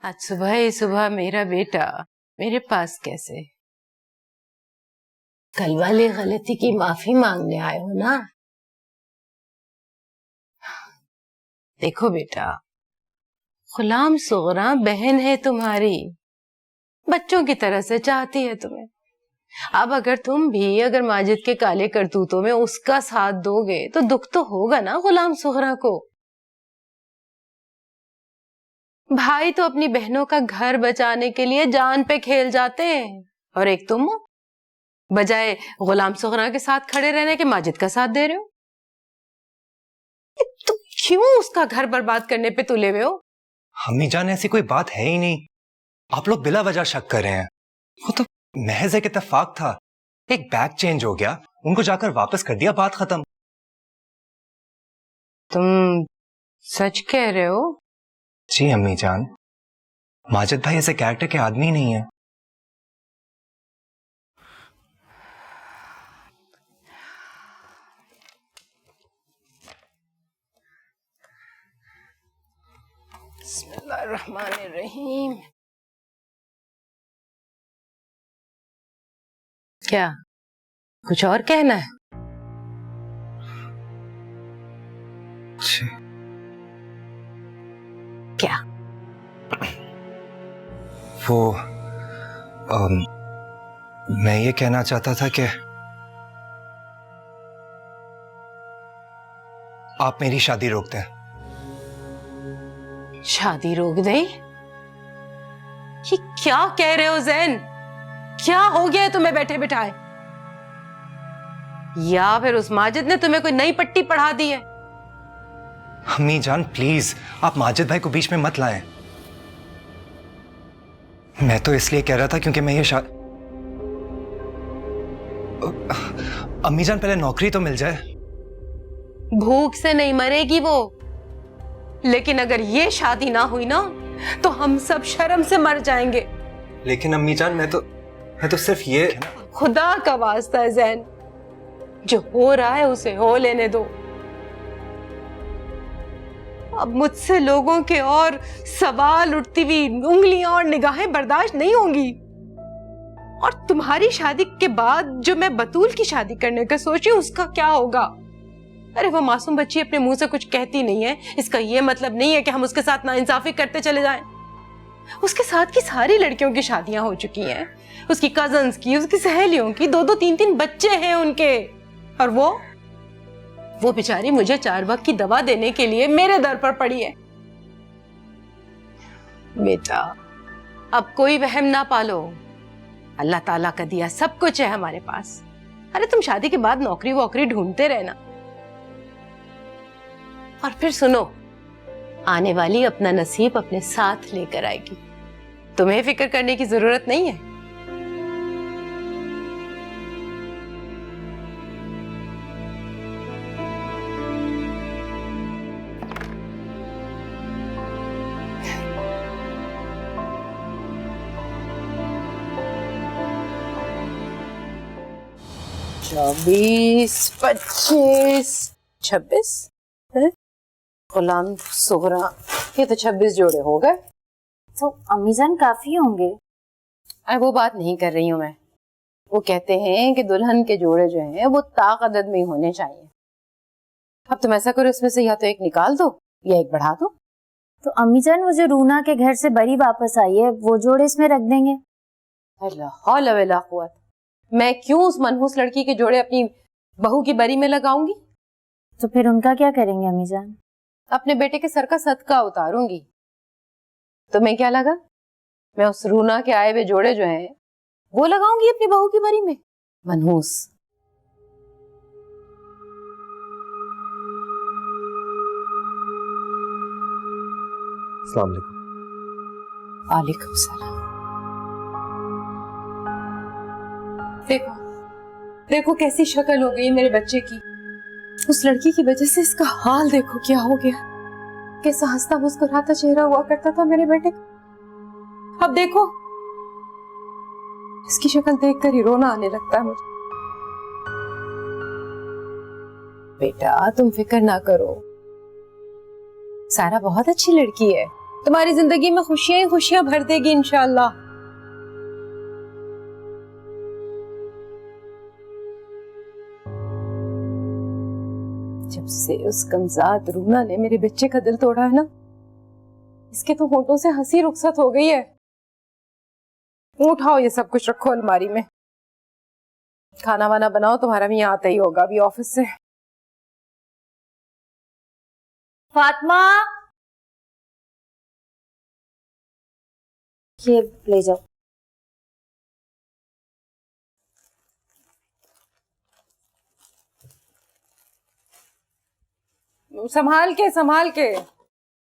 आज सुबह ही सुबह मेरा बेटा मेरे पास कैसे? कल वाली गलती की माफी मांगने आए हो ना? देखो बेटा, गुलाम सुगरा बहन है तुम्हारी, बच्चों की तरह से चाहती है तुम्हें। अब अगर तुम भी अगर माजिद के काले करतूतों में उसका साथ दोगे तो दुख तो होगा ना गुलाम सुगरा को। भाई तो अपनी बहनों का घर बचाने के लिए जान पे खेल जाते हैं, और एक तुम हो, बजाय गुलाम सुगरा के साथ खड़े रहने के माजिद का साथ दे रहे हो। तुम क्यों उसका घर बर्बाद करने पे तुले हुए हो? अम्मी जान, ऐसी कोई बात है ही नहीं। आप लोग बिला वजह शक कर रहे हैं। वो तो महज एक इत्तेफाक था, एक बैग चेंज हो गया, उनको जाकर वापस कर दिया, बात खत्म। तुम सच कह रहे हो? जी अम्मी जान, माजिद भाई ऐसे कैरेक्टर के आदमी नहीं है। बिस्मिल्लाहिर्रहमानिर्रहीम। क्या कुछ और कहना है? क्या? वो मैं ये कहना चाहता था कि आप मेरी शादी रोक दें। शादी रोक दे? ये क्या कह रहे हो ज़ैन? क्या हो गया है तुम्हें बैठे बिठाए? या फिर उस माजिद ने तुम्हें कोई नई पट्टी पढ़ा दी है? अम्मी जान प्लीज, आप माजिद भाई को बीच में मत लाएं। मैं तो इसलिए कह रहा था क्योंकि मैं ये अम्मी जान, पहले नौकरी तो मिल जाए। भूख से नहीं मरेगी वो, लेकिन अगर ये शादी ना हुई ना तो हम सब शर्म से मर जाएंगे। लेकिन अम्मी जान, मैं तो सिर्फ ये। खुदा का वास्ता है ज़ैन, जो हो रहा है उसे हो लेने दो। अब मुझसे लोगों के और सवाल उठती हुई उंगलियां और निगाहें बर्दाश्त नहीं होंगी। और तुम्हारी शादी के बाद जो मैं बतूल की शादी करने का सोची उसका क्या होगा? अरे वो मासूम बच्ची अपने मुंह से कुछ कहती नहीं है, इसका ये मतलब नहीं है कि हम उसके साथ नाइंसाफी करते चले जाएं। उसके साथ की सारी लड़कियों की शादियां हो चुकी हैं, उसकी कजन्स की, उसकी सहेलियों की, दो दो तीन तीन बच्चे हैं उनके। और वो बेचारी मुझे 4 वक्त की दवा देने के लिए मेरे दर पर पड़ी है। बेटा, अब कोई वहम ना पालो, अल्लाह ताला का दिया सब कुछ है हमारे पास। अरे तुम शादी के बाद नौकरी वोकरी ढूंढते रहना। और फिर सुनो, आने वाली अपना नसीब अपने साथ लेकर आएगी, तुम्हें फिक्र करने की जरूरत नहीं है। चौबीस, 25, 26 है? गुलाम सुगरा, ये तो 26 जोड़े हो गए। तो अम्मीजान काफी होंगे। अरे वो बात नहीं कर रही हूँ मैं। वो कहते हैं कि दुल्हन के जोड़े जो हैं वो ताकदद में होने चाहिए। अब तुम ऐसा करो, इसमें से या तो एक निकाल दो या एक बढ़ा दो। तो अम्मीजान, वो जो रूना के घर से बरी वापस आई है वो जोड़े इसमें रख देंगे। अल्लाह हौला वला कुव्वत। मैं क्यों उस मनहूस लड़की के जोड़े अपनी बहू की बरी में लगाऊंगी? तो फिर उनका क्या करेंगे अम्मीजान? अपने बेटे के सर का सदका उतारूंगी। तुम्हें क्या लगा मैं उस रूना के आए हुए जोड़े जो हैं वो लगाऊंगी अपनी बहू की बरी में? मनहूस। अस्सलाम वालेकुम। वालेकुम सलाम। देखो देखो कैसी शक्ल हो गई मेरे बच्चे की। उस लड़की की वजह से इसका हाल देखो क्या हो गया। कैसा हंसता मुस्कुराता चेहरा हुआ करता था मेरे बेटे का। अब देखो, इसकी शक्ल देखकर ही रोना आने लगता है मुझे। बेटा तुम फिक्र ना करो, सारा बहुत अच्छी लड़की है, तुम्हारी जिंदगी में खुशियां ही खुशियां भर देगी इंशाल्लाह। जब से उस कमजाद रूना ने मेरे बच्चे का दिल तोड़ा है ना, इसके तो होठों से हंसी रुखसत हो गई है। उठाओ ये सब कुछ रखो अलमारी में, खाना वाना बनाओ, तुम्हारा भी यहाँ आता ही होगा अभी ऑफिस से। फातिमा, ये ले जाओ। संभाल के संभाल के।